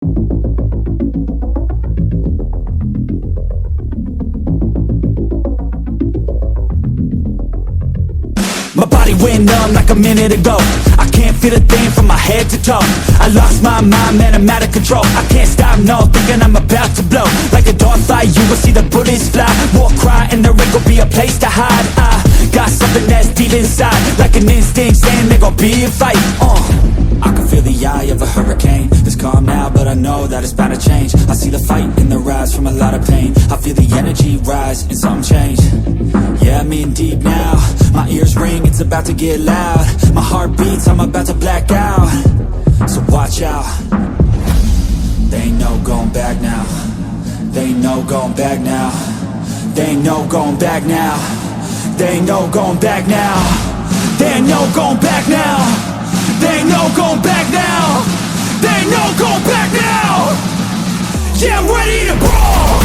My body went numb like a minute ago. I can't feel a thing from my head to toe. I lost my mind, man, I'm out of control. I can't stop, no, thinking I'm about to blow. Like a dog fight, you will see the bullets fly. War cry, and there ain't gon' be a place to hide. I got something that's deep inside, like an instinct saying there gon' be a fight. I can feel the eye of a hurricane. It's calm now, but I know that it's bound to change. I see the fight in the rise from a lot of pain. I feel the energy rise and something change. Yeah, I'm in deep now. My ears ring, it's about to get loud. My heart beats, I'm about to black out. So watch out. They ain't no going back now. They ain't no going back now. They ain't no going back now. They ain't no going back now. They ain't no going back now. They ain't no going back now. They ain't no going back now. Yeah, I'm ready to brawl.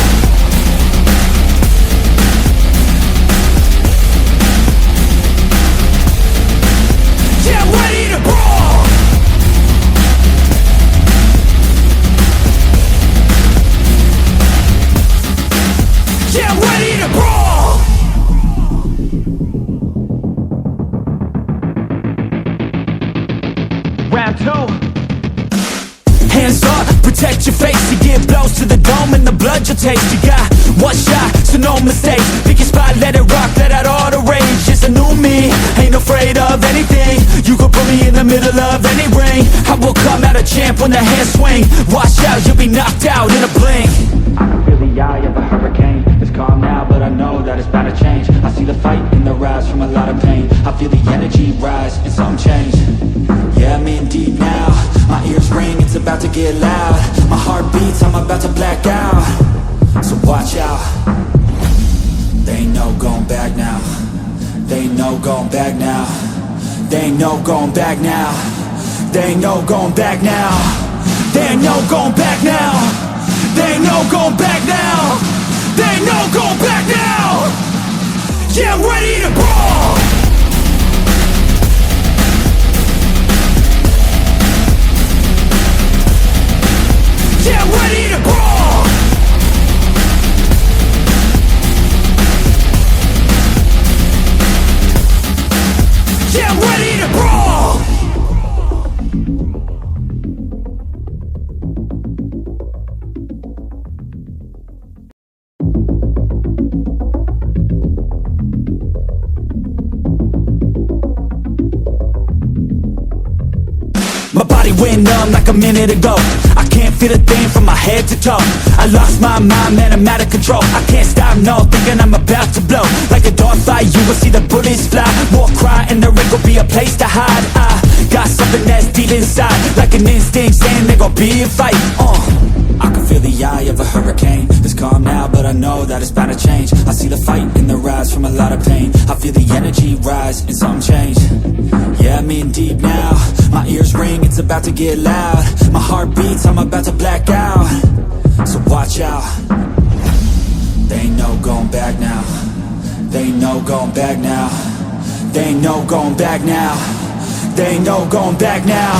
Yeah, I'm ready to brawl. Yeah, I'm ready to brawl. Round two. Hands up, protect your face. You get blows to the dome and the blood you'll taste. You got one shot, so no mistakes. Pick your spot, let it rock, let out all the rage. It's a new me, ain't afraid of anything. You could put me in the middle of any ring. I will come out a champ when the hands swing. Watch out, you'll be knocked out in a blink. I can feel the eye of a hurricane. It's calm now, but I know that it's bound to change. I see the fight in the rise from a lot of pain. I feel the energy rise and something change. Yeah, I'm in deep now. My ears ring, it's about to get loud. My heart beats, I'm about to black out. So watch out. They ain't no going back now. They ain't no going back now. They ain't no going back now. They ain't no going back now. They ain't no going back now. They ain't no going back now. They ain't no going back now. Yeah, I'm ready to brawl. Yeah, I'm ready to brawl. Yeah, I'm ready to brawl. My body went numb like a minute ago. I can't feel a thing from my head to toe. I lost my mind, man, I'm out of control. I can't stop, no, thinking I'm about to blow. Like a dog fight, you will see the bullets fly. War cry, and there ain't gon' be a place to hide. I got something that's deep inside, like an instinct saying there gon' be a fight. I can feel the eye of a hurricane. It's calm now, but I know that it's bound to change. I see the fight in the rise from a lot of pain. I feel the energy rise and something change. Yeah, I'm in deep now. My ears ring, it's about to get loud. My heart beats, I'm about to black out. So watch out. They ain't no going back now. They ain't no going back now. They ain't no going back now. They ain't no going back now.